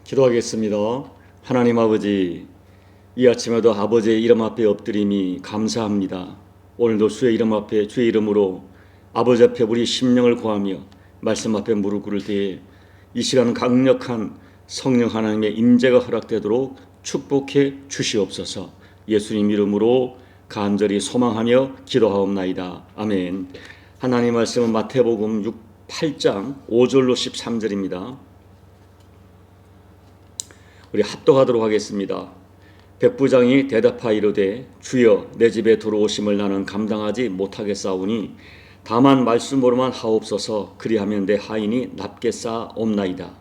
기도하겠습니다. 하나님 아버지, 이 아침에도 아버지의 이름 앞에 엎드림이 감사합니다. 오늘도 주의 이름 앞에 주의 이름으로 아버지 앞에 우리 심령을 구하며 말씀 앞에 무릎 꿇을 때에 이 시간 강력한 성령 하나님의 임재가 허락되도록 축복해 주시옵소서. 예수님 이름으로 간절히 소망하며 기도하옵나이다. 아멘. 하나님 말씀은 마태복음 8장 5절로 13절입니다. 우리 합독하도록 하겠습니다. 백부장이 대답하이르되 주여 내 집에 들어오심을 나는 감당하지 못하겠사오니 다만 말씀으로만 하옵소서. 그리하면 내 하인이 납겠사옵나이다.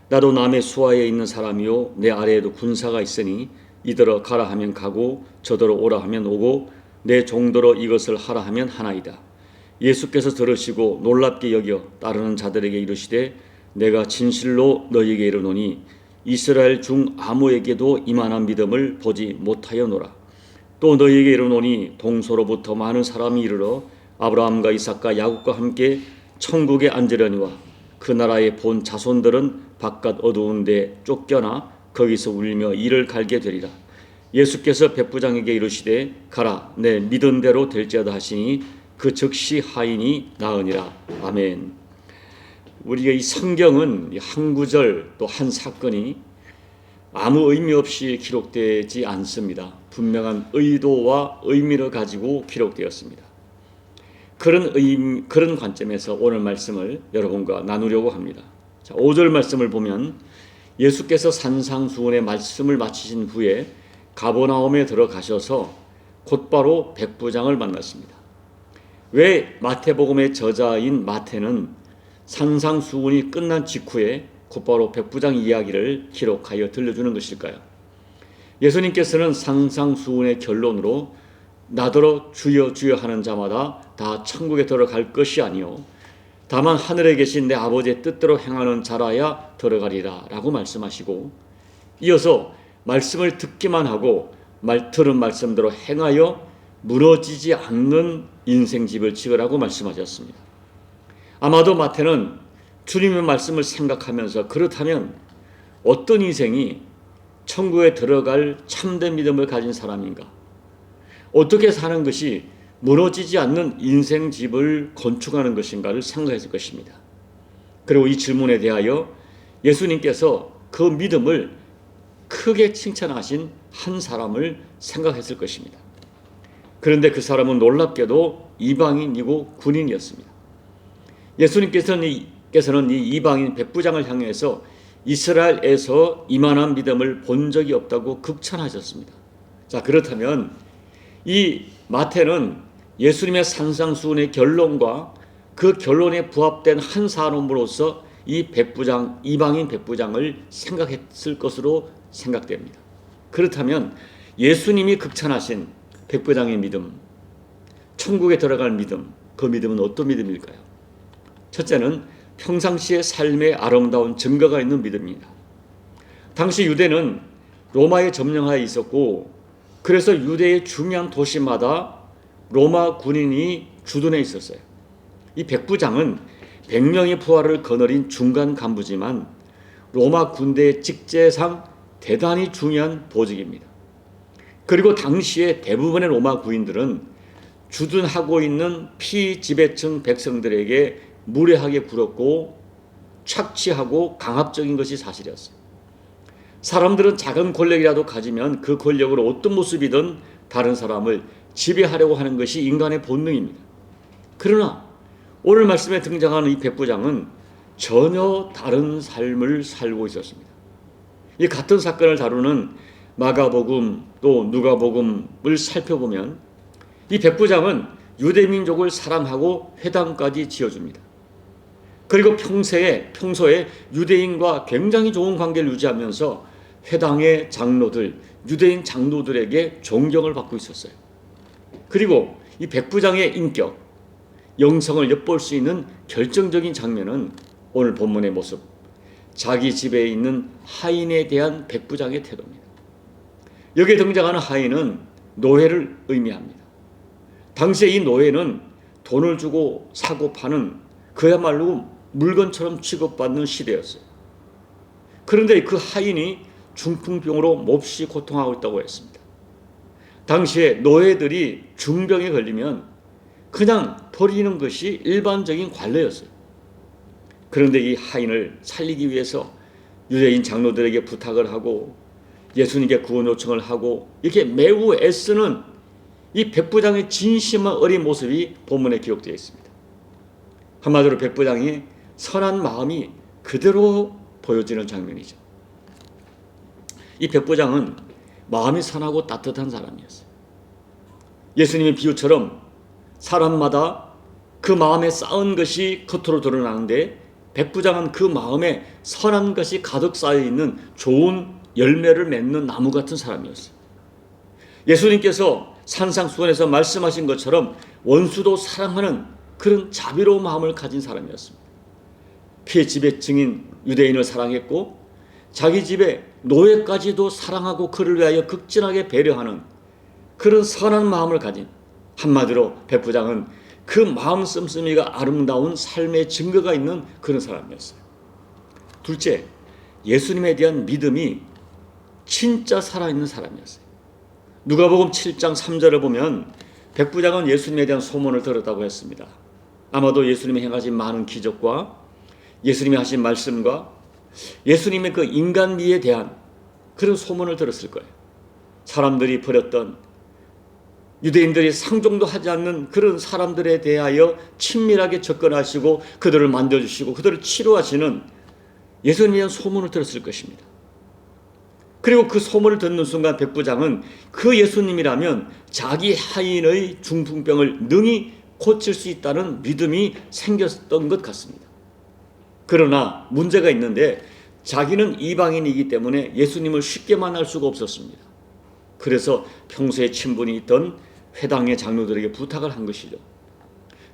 나도 남의 수하에 있는 사람이요 내 아래에도 군사가 있으니 이더러 가라 하면 가고 저더러 오라 하면 오고 내 종더러 이것을 하라 하면 하나이다. 예수께서 들으시고 놀랍게 여겨 따르는 자들에게 이르시되 내가 진실로 너희에게 이르노니 이스라엘 중 아무에게도 이만한 믿음을 보지 못하여노라. 또 너희에게 이르노니 동서로부터 많은 사람이 이르러 아브라함과 이삭과 야곱과 함께 천국에 앉으려니와 그 나라의 본 자손들은 바깥 어두운 데 쫓겨나 거기서 울며 이를 갈게 되리라. 예수께서 백부장에게 이르시되 가라 내 믿은 대로 될지어다 하시니 그 즉시 하인이 나으니라. 아멘. 우리가 이 성경은 한 구절 또 한 사건이 아무 의미 없이 기록되지 않습니다. 분명한 의도와 의미를 가지고 기록되었습니다. 그런 관점에서 오늘 말씀을 여러분과 나누려고 합니다. 자, 5절 말씀을 보면 예수께서 산상수훈의 말씀을 마치신 후에 가버나움에 들어가셔서 곧바로 백부장을 만났습니다. 왜 마태복음의 저자인 마태는 산상수훈이 끝난 직후에 곧바로 백부장 이야기를 기록하여 들려주는 것일까요? 예수님께서는 산상수훈의 결론으로 나더러 주여 주여 하는 자마다 다 천국에 들어갈 것이 아니요 다만 하늘에 계신 내 아버지의 뜻대로 행하는 자라야 들어가리라 라고 말씀하시고, 이어서 말씀을 듣기만 하고 들은 말씀대로 행하여 무너지지 않는 인생집을 지으라고 말씀하셨습니다. 아마도 마태는 주님의 말씀을 생각하면서 그렇다면 어떤 인생이 천국에 들어갈 참된 믿음을 가진 사람인가? 어떻게 사는 것이 무너지지 않는 인생집을 건축하는 것인가를 생각했을 것입니다. 그리고 이 질문에 대하여 예수님께서 그 믿음을 크게 칭찬하신 한 사람을 생각했을 것입니다. 그런데 그 사람은 놀랍게도 이방인이고 군인이었습니다. 예수님께서는 이 이방인 백부장을 향해서 이스라엘에서 이만한 믿음을 본 적이 없다고 극찬하셨습니다. 자, 그렇다면 이 마태는 예수님의 산상수훈의 결론과 그 결론에 부합된 한 사람으로서 이 백부장, 이방인 백부장을 생각했을 것으로 생각됩니다. 그렇다면 예수님이 극찬하신 백부장의 믿음, 천국에 들어갈 믿음, 그 믿음은 어떤 믿음일까요? 첫째는 평상시의 삶에 아름다운 증거가 있는 믿음입니다. 당시 유대는 로마에 점령하여 있었고, 그래서 유대의 중요한 도시마다 로마 군인이 주둔해 있었어요. 이 백부장은 100명의 부하를 거느린 중간 간부지만 로마 군대의 직제상 대단히 중요한 보직입니다. 그리고 당시에 대부분의 로마 군인들은 주둔하고 있는 피지배층 백성들에게 무례하게 굴었고 착취하고 강압적인 것이 사실이었어요. 사람들은 작은 권력이라도 가지면 그 권력으로 어떤 모습이든 다른 사람을 지배하려고 하는 것이 인간의 본능입니다. 그러나 오늘 말씀에 등장하는 이 백부장은 전혀 다른 삶을 살고 있었습니다. 이 같은 사건을 다루는 마가복음 또 누가복음을 살펴보면 이 백부장은 유대민족을 사랑하고 회당까지 지어줍니다. 그리고 평소에 유대인과 굉장히 좋은 관계를 유지하면서 회당의 장로들, 유대인 장로들에게 존경을 받고 있었어요. 그리고 이 백부장의 인격, 영성을 엿볼 수 있는 결정적인 장면은 오늘 본문의 모습, 자기 집에 있는 하인에 대한 백부장의 태도입니다. 여기에 등장하는 하인은 노예를 의미합니다. 당시에 이 노예는 돈을 주고 사고 파는 그야말로 물건처럼 취급받는 시대였어요. 그런데 그 하인이 중풍병으로 몹시 고통하고 있다고 했습니다. 당시에 노예들이 중병에 걸리면 그냥 버리는 것이 일반적인 관례였어요. 그런데 이 하인을 살리기 위해서 유대인 장로들에게 부탁을 하고 예수님께 구원 요청을 하고 이렇게 매우 애쓰는 이 백부장의 진심한 어린 모습이 본문에 기록되어 있습니다. 한마디로 백부장의 선한 마음이 그대로 보여지는 장면이죠. 이 백부장은 마음이 선하고 따뜻한 사람이었어요. 예수님의 비유처럼 사람마다 그 마음에 쌓은 것이 겉으로 드러나는데 백부장은 그 마음에 선한 것이 가득 쌓여 있는 좋은 열매를 맺는 나무 같은 사람이었어요. 예수님께서 산상수훈에서 말씀하신 것처럼 원수도 사랑하는 그런 자비로운 마음을 가진 사람이었습니다. 피해 지배층인 유대인을 사랑했고 자기 집의 노예까지도 사랑하고 그를 위하여 극진하게 배려하는 그런 선한 마음을 가진, 한마디로 백부장은 그 마음 씀씀이가 아름다운 삶의 증거가 있는 그런 사람이었어요. 둘째, 예수님에 대한 믿음이 진짜 살아있는 사람이었어요. 누가복음 7장 3절을 보면 백부장은 예수님에 대한 소문을 들었다고 했습니다. 아마도 예수님이 행하신 많은 기적과 예수님이 하신 말씀과 예수님의 그 인간미에 대한 그런 소문을 들었을 거예요. 사람들이 버렸던, 유대인들이 상종도 하지 않는 그런 사람들에 대하여 친밀하게 접근하시고 그들을 만져주시고 그들을 치료하시는 예수님에 대한 소문을 들었을 것입니다. 그리고 그 소문을 듣는 순간 백부장은 그 예수님이라면 자기 하인의 중풍병을 능히 고칠 수 있다는 믿음이 생겼던 것 같습니다. 그러나 문제가 있는데 자기는 이방인이기 때문에 예수님을 쉽게 만날 수가 없었습니다. 그래서 평소에 친분이 있던 회당의 장로들에게 부탁을 한 것이죠.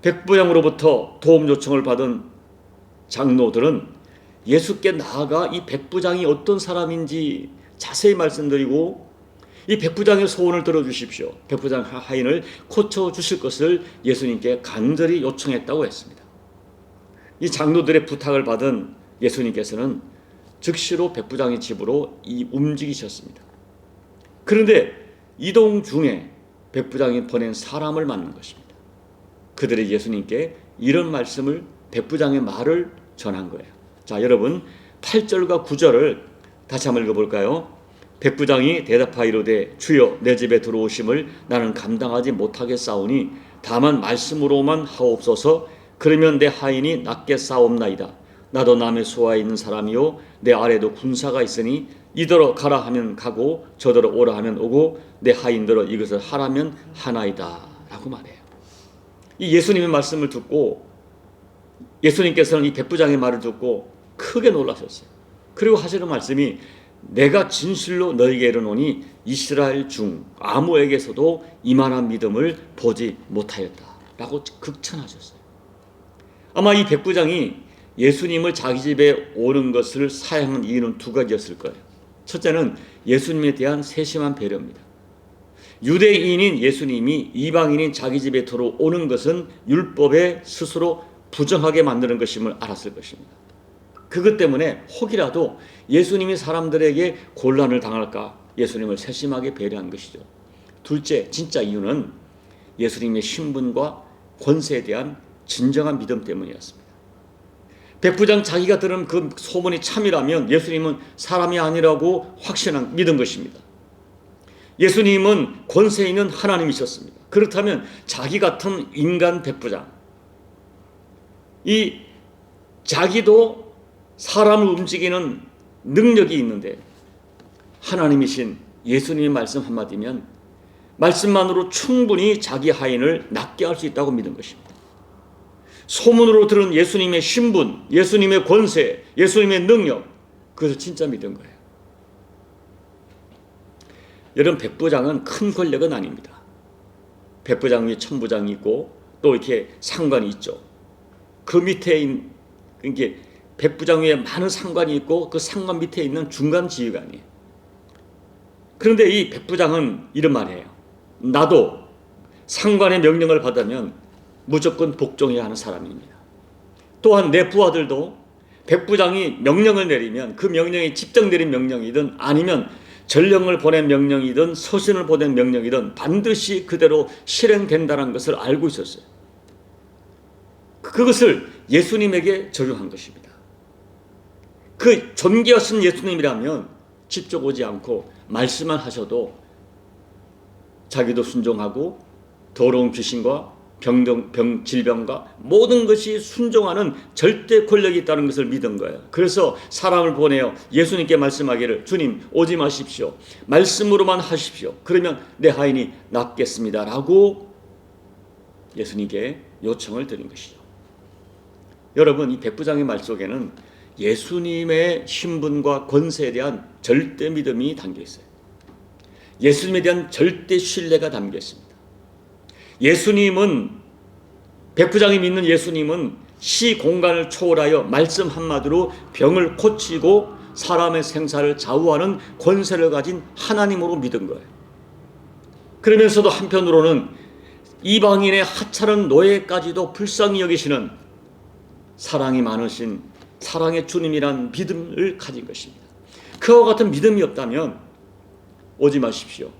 백부장으로부터 도움 요청을 받은 장로들은 예수께 나아가 이 백부장이 어떤 사람인지 자세히 말씀드리고 이 백부장의 소원을 들어주십시오. 백부장 하인을 고쳐주실 것을 예수님께 간절히 요청했다고 했습니다. 이 장로들의 부탁을 받은 예수님께서는 즉시로 백부장의 집으로 움직이셨습니다. 그런데 이동 중에 백부장이 보낸 사람을 만난 것입니다. 그들이 예수님께 이런 말씀을, 백부장의 말을 전한 거예요. 자, 여러분 8절과 9절을 다시 한번 읽어볼까요? 백부장이 대답하이로되 주여 내 집에 들어오심을 나는 감당하지 못하겠사오니 다만 말씀으로만 하옵소서. 그러면 내 하인이 낫게 싸옵나이다. 나도 남의 소아에 있는 사람이요 내 아래도 군사가 있으니 이더러 가라 하면 가고 저더러 오라 하면 오고 내 하인더러 이것을 하라면 하나이다 라고 말해요. 이 예수님의 말씀을 듣고 예수님께서는 이 백부장의 말을 듣고 크게 놀라셨어요. 그리고 하시는 말씀이 내가 진실로 너에게 이르노니 이스라엘 중 아무에게서도 이만한 믿음을 보지 못하였다 라고 극찬하셨어요. 아마 이 백부장이 예수님을 자기 집에 오는 것을 사양한 이유는 두 가지였을 거예요. 첫째는 예수님에 대한 세심한 배려입니다. 유대인인 예수님이 이방인인 자기 집에 들어오는 것은 율법에 스스로 부정하게 만드는 것임을 알았을 것입니다. 그것 때문에 혹이라도 예수님이 사람들에게 곤란을 당할까 예수님을 세심하게 배려한 것이죠. 둘째, 진짜 이유는 예수님의 신분과 권세에 대한 진정한 믿음 때문이었습니다. 백부장 자기가 들은 그 소문이 참이라면 예수님은 사람이 아니라고 확신한 믿은 것입니다. 예수님은 권세 있는 하나님이셨습니다. 그렇다면 자기 같은 인간 백부장, 이 자기도 사람을 움직이는 능력이 있는데 하나님이신 예수님의 말씀 한마디면 말씀만으로 충분히 자기 하인을 낫게 할 수 있다고 믿은 것입니다. 소문으로 들은 예수님의 신분, 예수님의 권세, 예수님의 능력, 그것을 진짜 믿은 거예요. 여러분, 백부장은 큰 권력은 아닙니다. 백부장 위에 천부장이 있고 또 이렇게 상관이 있죠. 그 밑에 이게 백부장 위에 많은 상관이 있고 그 상관 밑에 있는 중간 지휘관이에요. 그런데 이 백부장은 이런 말이에요. 나도 상관의 명령을 받으면 무조건 복종해야 하는 사람입니다. 또한 내 부하들도 백부장이 명령을 내리면 그 명령이 직접 내린 명령이든 아니면 전령을 보낸 명령이든 서신을 보낸 명령이든 반드시 그대로 실행된다는 것을 알고 있었어요. 그것을 예수님에게 적용한 것입니다. 그 존귀하신 예수님이라면 직접 오지 않고 말씀만 하셔도 자기도 순종하고 더러운 귀신과 질병과 모든 것이 순종하는 절대 권력이 있다는 것을 믿은 거예요. 그래서 사람을 보내어 예수님께 말씀하기를 주님 오지 마십시오. 말씀으로만 하십시오. 그러면 내 하인이 낫겠습니다. 라고 예수님께 요청을 드린 것이죠. 여러분, 이 백부장의 말 속에는 예수님의 신분과 권세에 대한 절대 믿음이 담겨 있어요. 예수님에 대한 절대 신뢰가 담겨 있습니다. 예수님은, 백부장이 믿는 예수님은 시 공간을 초월하여 말씀 한마디로 병을 고치고 사람의 생사를 좌우하는 권세를 가진 하나님으로 믿은 거예요. 그러면서도 한편으로는 이방인의 하찮은 노예까지도 불쌍히 여기시는 사랑이 많으신 사랑의 주님이란 믿음을 가진 것입니다. 그와 같은 믿음이 없다면 오지 마십시오.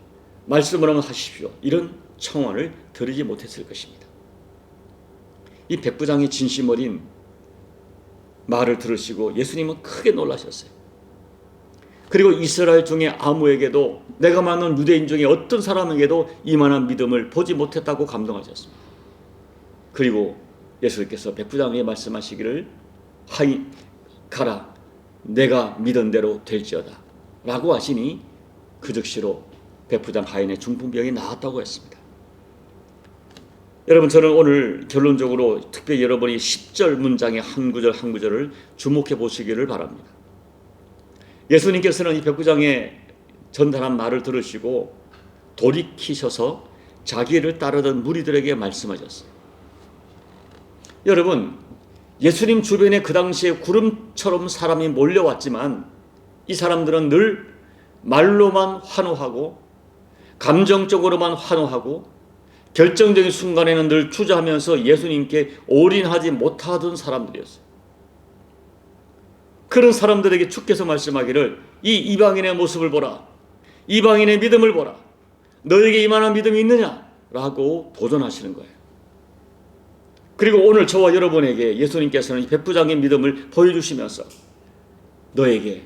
말씀으로만 하십시오. 이런 청원을 드리지 못했을 것입니다. 이 백부장의 진심 어린 말을 들으시고 예수님은 크게 놀라셨어요. 그리고 이스라엘 중에 아무에게도, 내가 만난 유대인 중에 어떤 사람에게도 이만한 믿음을 보지 못했다고 감동하셨습니다. 그리고 예수님께서 백부장에게 말씀하시기를 하이 가라, 내가 믿은 대로 될지어다 라고 하시니 그 즉시로 백부장 하인의 중풍병이 나았다고 했습니다. 여러분, 저는 오늘 결론적으로 특별히 여러분이 10절 문장의 한 구절 한 구절을 주목해 보시기를 바랍니다. 예수님께서는 이 백부장의 전달한 말을 들으시고 돌이키셔서 자기를 따르던 무리들에게 말씀하셨어요. 여러분, 예수님 주변에 그 당시에 구름처럼 사람이 몰려왔지만 이 사람들은 늘 말로만 환호하고 감정적으로만 환호하고 결정적인 순간에는 늘 주저하면서 예수님께 올인하지 못하던 사람들이었어요. 그런 사람들에게 주께서 말씀하기를 이 이방인의 모습을 보라, 이방인의 믿음을 보라, 너에게 이만한 믿음이 있느냐? 라고 도전하시는 거예요. 그리고 오늘 저와 여러분에게 예수님께서는 이 백부장의 믿음을 보여주시면서 너에게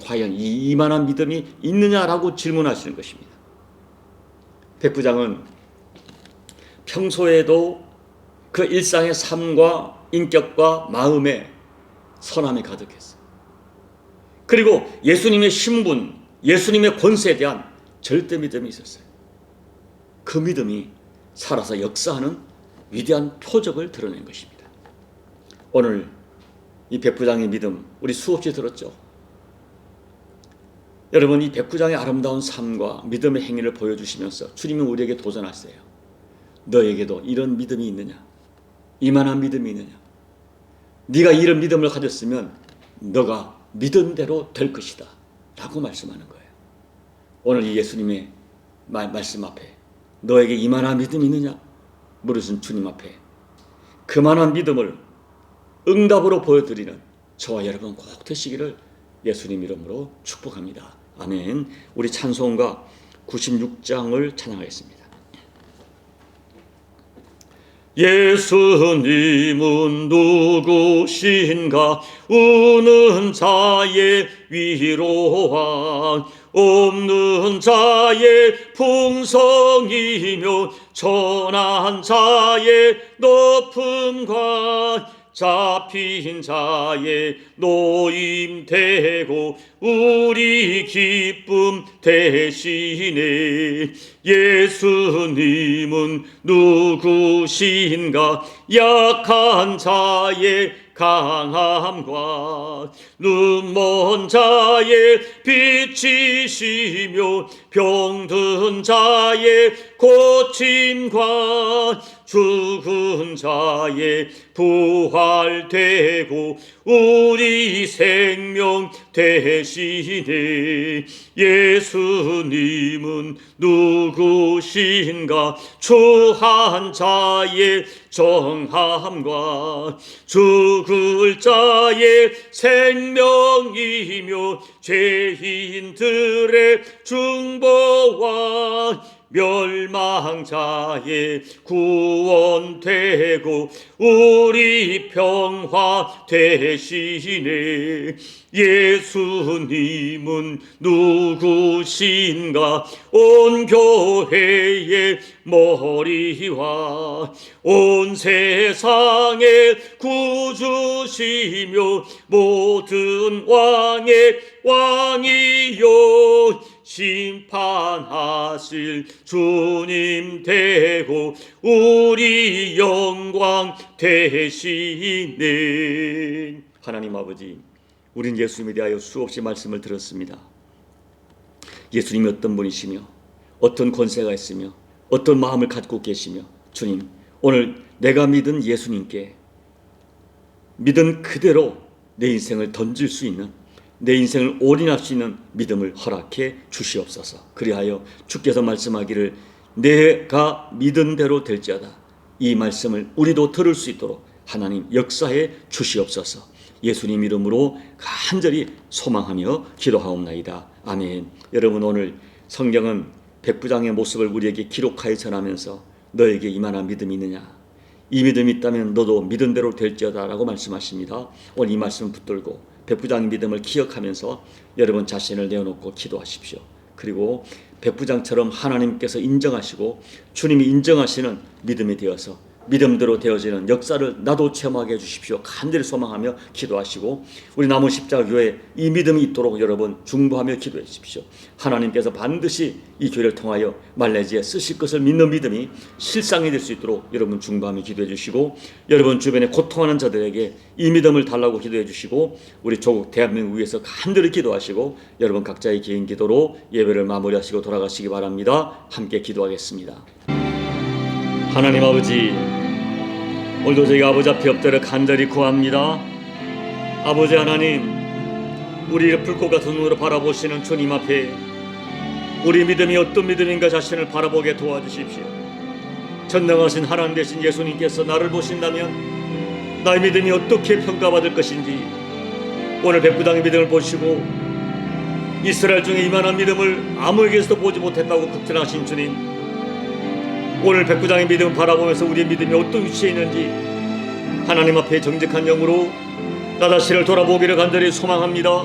과연 이만한 믿음이 있느냐라고 질문하시는 것입니다. 백부장은 평소에도 그 일상의 삶과 인격과 마음에 선함이 가득했어요. 그리고 예수님의 신분, 예수님의 권세에 대한 절대 믿음이 있었어요. 그 믿음이 살아서 역사하는 위대한 표적을 드러낸 것입니다. 오늘 이 백부장의 믿음 우리 수없이 들었죠. 여러분, 이 백부장의 아름다운 삶과 믿음의 행위를 보여주시면서 주님은 우리에게 도전하세요. 너에게도 이런 믿음이 있느냐? 이만한 믿음이 있느냐? 네가 이런 믿음을 가졌으면 너가 믿은 대로 될 것이다 라고 말씀하는 거예요. 오늘 이 예수님의 말씀 앞에 너에게 이만한 믿음이 있느냐? 물으신 주님 앞에 그만한 믿음을 응답으로 보여드리는 저와 여러분 꼭 되시기를 예수님 이름으로 축복합니다. 아멘. 우리 찬송가 96장을 찬양하겠습니다. 예수님은 누구신가? 우는 자의 위로와 없는 자의 풍성이며 천한 자의 높음과 잡힌 자의 노임되고 우리 기쁨 대신에 예수님은 누구신가? 약한 자의 강함과 눈먼 자의 빛이시며 병든 자의 고침과 죽은 자의 부활되고 우리 생명 되시네. 예수님은 누구신가? 추한 자의 정함과 죽을 자의 생명이며 죄인들의 중보와 멸망자의 구원되고 우리 평화 되시네. 예수님은 누구신가? 온 교회의 머리와 온 세상의 구주시며 모든 왕의 왕이요 심판하실 주님 되고 우리 영광 되시네. 하나님 아버지, 우린 예수님에 대하여 수없이 말씀을 들었습니다. 예수님이 어떤 분이시며 어떤 권세가 있으며 어떤 마음을 갖고 계시며, 주님, 오늘 내가 믿은 예수님께 믿은 그대로 내 인생을 던질 수 있는, 내 인생을 올인할 수 있는 믿음을 허락해 주시옵소서. 그리하여 주께서 말씀하기를 내가 믿은 대로 될지어다, 이 말씀을 우리도 들을 수 있도록 하나님 역사해 주시옵소서. 예수님 이름으로 간절히 소망하며 기도하옵나이다. 아멘. 여러분, 오늘 성경은 백부장의 모습을 우리에게 기록하여 전하면서 너에게 이만한 믿음이 있느냐, 이 믿음이 있다면 너도 믿은 대로 될지어다 라고 말씀하십니다. 오늘 이 말씀을 붙들고 백부장의 믿음을 기억하면서 여러분 자신을 내어놓고 기도하십시오. 그리고 백부장처럼 하나님께서 인정하시고 주님이 인정하시는 믿음이 되어서 믿음대로 되어지는 역사를 나도 체험하게 해주십시오. 간절히 소망하며 기도하시고 우리 남은 십자가 교회 이 믿음이 있도록 여러분 중보하며 기도해 주십시오. 하나님께서 반드시 이 교회를 통하여 말레이시아에 쓰실 것을 믿는 믿음이 실상이 될 수 있도록 여러분 중보하며 기도해 주시고, 여러분 주변에 고통하는 자들에게 이 믿음을 달라고 기도해 주시고, 우리 조국 대한민국 위해서 간절히 기도하시고 여러분 각자의 개인 기도로 예배를 마무리하시고 돌아가시기 바랍니다. 함께 기도하겠습니다. 하나님 아버지, 오늘도 저희가 아버지 앞에 엎드려 간절히 구합니다. 아버지 하나님, 우리를 불꽃 같은 눈으로 바라보시는 주님 앞에 우리 믿음이 어떤 믿음인가 자신을 바라보게 도와주십시오. 전능하신 하나님 되신 예수님께서 나를 보신다면 나의 믿음이 어떻게 평가받을 것인지, 오늘 백부장의 믿음을 보시고 이스라엘 중에 이만한 믿음을 아무에게서도 보지 못했다고 극찬하신 주님, 오늘 백부장의 믿음을 바라보면서 우리의 믿음이 어떤 위치에 있는지 하나님 앞에 정직한 영으로 나 자신을 돌아보기를 간절히 소망합니다.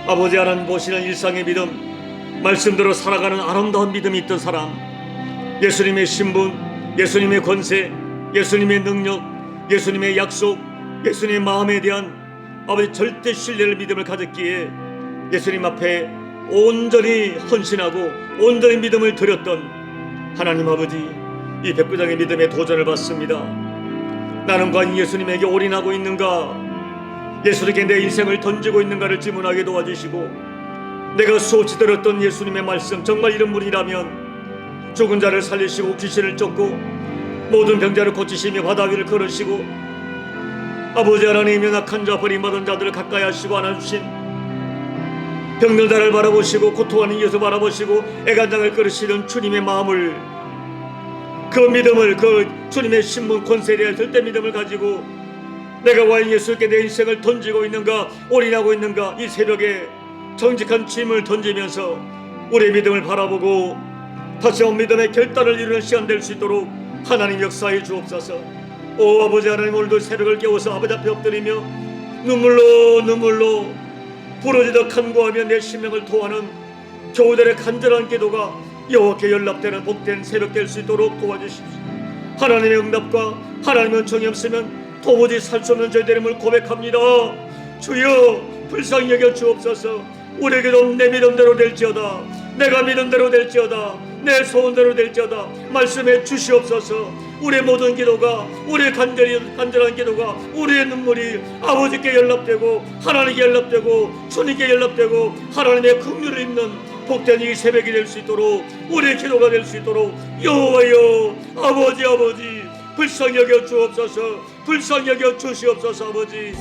아버지 하나님 보시는 일상의 믿음, 말씀대로 살아가는 아름다운 믿음이 있던 사람, 예수님의 신분, 예수님의 권세, 예수님의 능력, 예수님의 약속, 예수님의 마음에 대한 아버지 절대 신뢰를 믿음을 가졌기에 예수님 앞에 온전히 헌신하고 온전히 믿음을 드렸던 하나님 아버지, 이 백부장의 믿음에 도전을 받습니다. 나는 과연 예수님에게 올인하고 있는가, 예수님께 내 인생을 던지고 있는가를 질문하게 도와주시고, 내가 수없이 들었던 예수님의 말씀 정말 이런 분이라면 죽은 자를 살리시고 귀신을 쫓고 모든 병자를 고치시며 바다 위를 걸으시고 아버지 하나님, 연약한 자 버림받은 자들을 가까이 하시고 안아주신 병들다를 바라보시고 고통하는 예수 바라보시고 애간장을 끌으시는 주님의 마음을, 그 믿음을, 그 주님의 신분 권세에 대한 절대 믿음을 가지고 내가 과연 예수께 내 인생을 던지고 있는가, 올인하고 있는가, 이 새벽에 정직한 짐을 던지면서 우리의 믿음을 바라보고 다시 한번 믿음의 결단을 이루는 시간 될 수 있도록 하나님 역사해 주옵소서. 오 아버지 하나님, 오늘도 새벽을 깨워서 아버지 앞에 엎드리며 눈물로 부러지듯 간구하며 내 심령을 토하는 교우들의 간절한 기도가 여호와께 연락되는 복된 새벽 될 수 있도록 도와주십시오. 하나님의 응답과 하나님의 은총이 없으면 도무지 살 수 없는 저희들임을 고백합니다. 주여 불쌍히 여겨 주옵소서. 우리에게도 내 믿음대로 될지어다, 내가 믿은 대로 될지어다, 내 소원대로 될지어다 말씀해 주시옵소서. 우리의 모든 기도가, 우리의 간절한 기도가, 우리의 눈물이 아버지께 연락되고 하나님께 연락되고 주님께 연락되고 하나님의 긍휼을 입는 복된 이 새벽이 될 수 있도록, 우리의 기도가 될 수 있도록 여호와여, 아버지 불쌍히 여겨 주옵소서. 불쌍히 여겨 주시옵소서. 아버지